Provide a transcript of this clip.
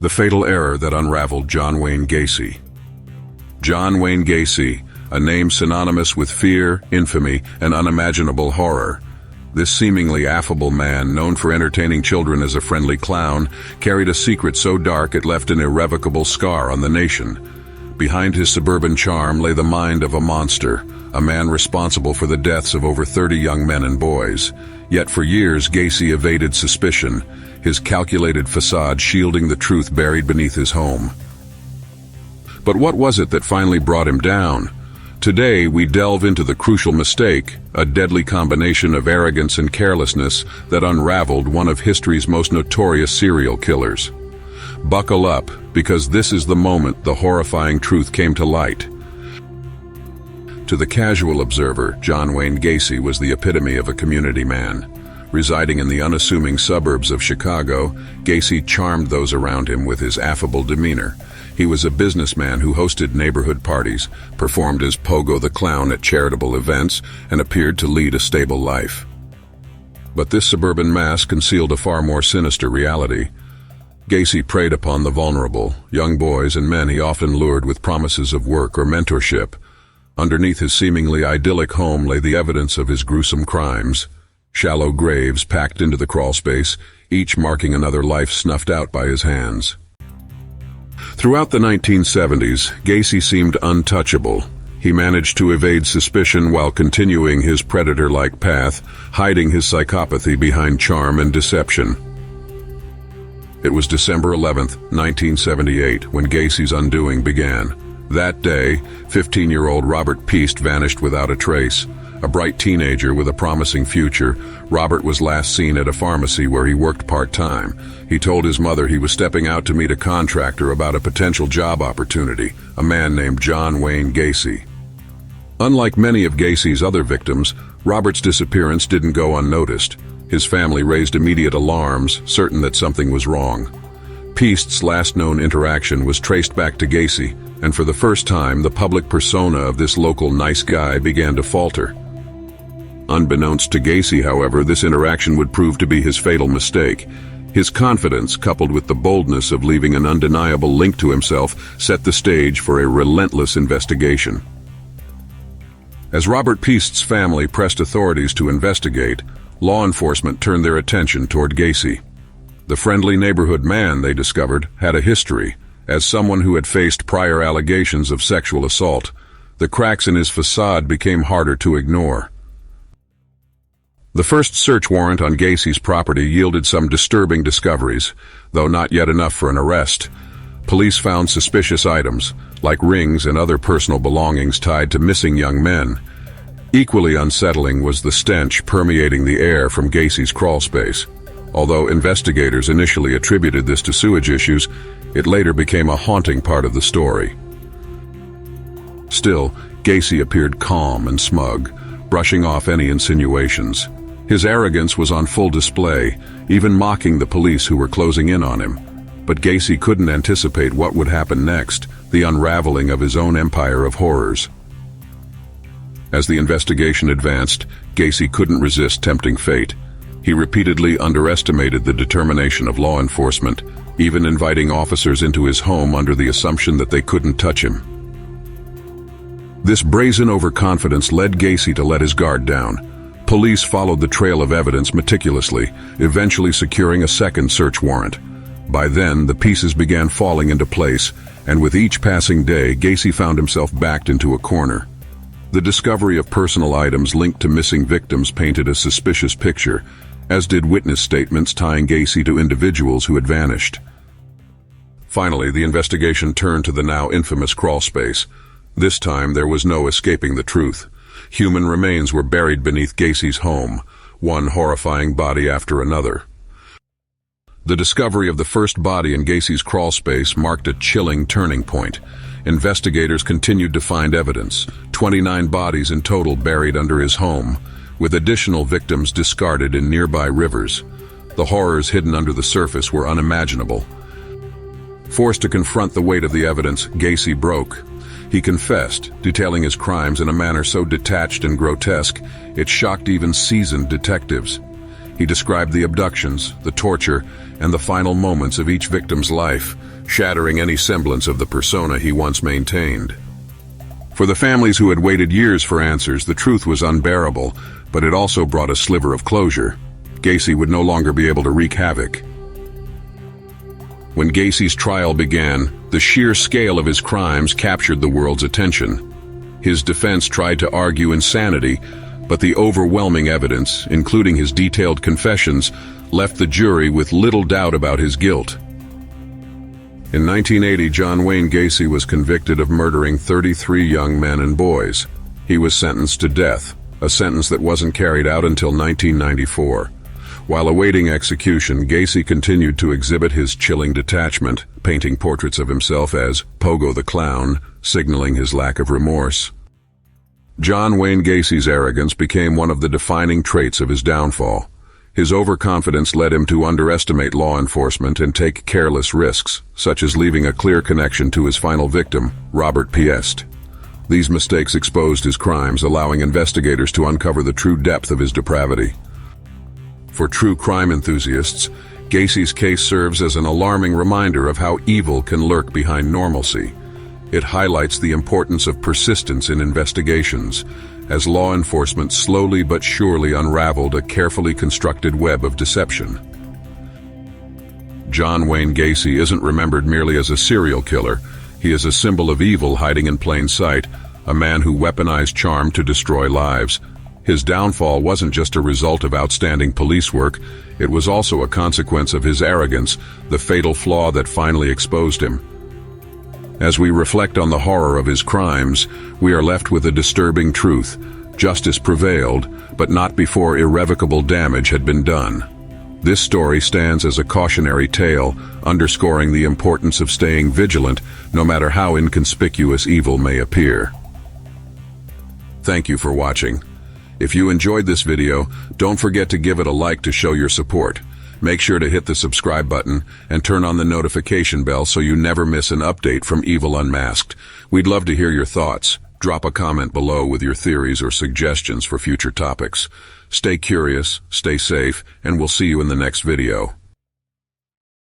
The fatal error that unraveled John Wayne Gacy. John Wayne Gacy, a name synonymous with fear, infamy, and unimaginable horror. This seemingly affable man, known for entertaining children as a friendly clown, carried a secret so dark it left an irrevocable scar on the nation. Behind his suburban charm lay the mind of a monster, a man responsible for the deaths of over 30 young men and boys. Yet for years Gacy evaded suspicion, his calculated facade shielding the truth buried beneath his home. But what was it that finally brought him down? Today we delve into the crucial mistake, a deadly combination of arrogance and carelessness that unraveled one of history's most notorious serial killers. Buckle up, because this is the moment the horrifying truth came to light. To the casual observer, John Wayne Gacy was the epitome of a community man. Residing in the unassuming suburbs of Chicago, Gacy charmed those around him with his affable demeanor. He was a businessman who hosted neighborhood parties, performed as Pogo the Clown at charitable events, and appeared to lead a stable life. But this suburban mask concealed a far more sinister reality. Gacy preyed upon the vulnerable, young boys and men he often lured with promises of work or mentorship. Underneath his seemingly idyllic home lay the evidence of his gruesome crimes. Shallow graves packed into the crawlspace, each marking another life snuffed out by his hands. Throughout the 1970s, Gacy seemed untouchable. He managed to evade suspicion while continuing his predator-like path, hiding his psychopathy behind charm and deception. It was December 11, 1978, when Gacy's undoing began. That day, 15-year-old Robert Piest vanished without a trace. A bright teenager with a promising future, Robert was last seen at a pharmacy where he worked part-time. He told his mother he was stepping out to meet a contractor about a potential job opportunity, a man named John Wayne Gacy. Unlike many of Gacy's other victims, Robert's disappearance didn't go unnoticed. His family raised immediate alarms, certain that something was wrong. Piest's last known interaction was traced back to Gacy, and for the first time the public persona of this local nice guy began to falter. Unbeknownst to Gacy, however, this interaction would prove to be his fatal mistake. His confidence, coupled with the boldness of leaving an undeniable link to himself, set the stage for a relentless investigation. As Robert Piest's family pressed authorities to investigate, law enforcement turned their attention toward Gacy. The friendly neighborhood man, they discovered, had a history. As someone who had faced prior allegations of sexual assault, the cracks in his facade became harder to ignore. The first search warrant on Gacy's property yielded some disturbing discoveries, though not yet enough for an arrest. Police found suspicious items, like rings and other personal belongings tied to missing young men. Equally unsettling was the stench permeating the air from Gacy's crawlspace. Although investigators initially attributed this to sewage issues, it later became a haunting part of the story. Still, Gacy appeared calm and smug, brushing off any insinuations. His arrogance was on full display, even mocking the police who were closing in on him. But Gacy couldn't anticipate what would happen next, the unraveling of his own empire of horrors. As the investigation advanced, Gacy couldn't resist tempting fate. He repeatedly underestimated the determination of law enforcement, even inviting officers into his home under the assumption that they couldn't touch him. This brazen overconfidence led Gacy to let his guard down. Police followed the trail of evidence meticulously, eventually securing a second search warrant. By then, the pieces began falling into place, and with each passing day, Gacy found himself backed into a corner. The discovery of personal items linked to missing victims painted a suspicious picture, as did witness statements tying Gacy to individuals who had vanished. Finally, the investigation turned to the now infamous crawlspace. This time, there was no escaping the truth. Human remains were buried beneath Gacy's home, one horrifying body after another. The discovery of the first body in Gacy's crawlspace marked a chilling turning point. Investigators continued to find evidence, 29 bodies in total buried under his home, with additional victims discarded in nearby rivers. The horrors hidden under the surface were unimaginable. Forced to confront the weight of the evidence, Gacy broke. He confessed, detailing his crimes in a manner so detached and grotesque, it shocked even seasoned detectives. He described the abductions, the torture, and the final moments of each victim's life, shattering any semblance of the persona he once maintained. For the families who had waited years for answers, the truth was unbearable, but it also brought a sliver of closure. Gacy would no longer be able to wreak havoc. When Gacy's trial began, the sheer scale of his crimes captured the world's attention. His defense tried to argue insanity, but the overwhelming evidence, including his detailed confessions, left the jury with little doubt about his guilt. In 1980, John Wayne Gacy was convicted of murdering 33 young men and boys. He was sentenced to death, a sentence that wasn't carried out until 1994. While awaiting execution, Gacy continued to exhibit his chilling detachment, painting portraits of himself as Pogo the Clown, signaling his lack of remorse. John Wayne Gacy's arrogance became one of the defining traits of his downfall. His overconfidence led him to underestimate law enforcement and take careless risks, such as leaving a clear connection to his final victim, Robert Piest. These mistakes exposed his crimes, allowing investigators to uncover the true depth of his depravity. For true crime enthusiasts, Gacy's case serves as an alarming reminder of how evil can lurk behind normalcy. It highlights the importance of persistence in investigations, as law enforcement slowly but surely unraveled a carefully constructed web of deception. John Wayne Gacy isn't remembered merely as a serial killer. He is a symbol of evil hiding in plain sight, a man who weaponized charm to destroy lives. His downfall wasn't just a result of outstanding police work, it was also a consequence of his arrogance, the fatal flaw that finally exposed him. As we reflect on the horror of his crimes, we are left with a disturbing truth. Justice prevailed, but not before irrevocable damage had been done. This story stands as a cautionary tale, underscoring the importance of staying vigilant, no matter how inconspicuous evil may appear. Thank you for watching. If you enjoyed this video, don't forget to give it a like to show your support. Make sure to hit the subscribe button and turn on the notification bell so you never miss an update from Evil Unmasked. We'd love to hear your thoughts. Drop a comment below with your theories or suggestions for future topics. Stay curious, stay safe, and we'll see you in the next video.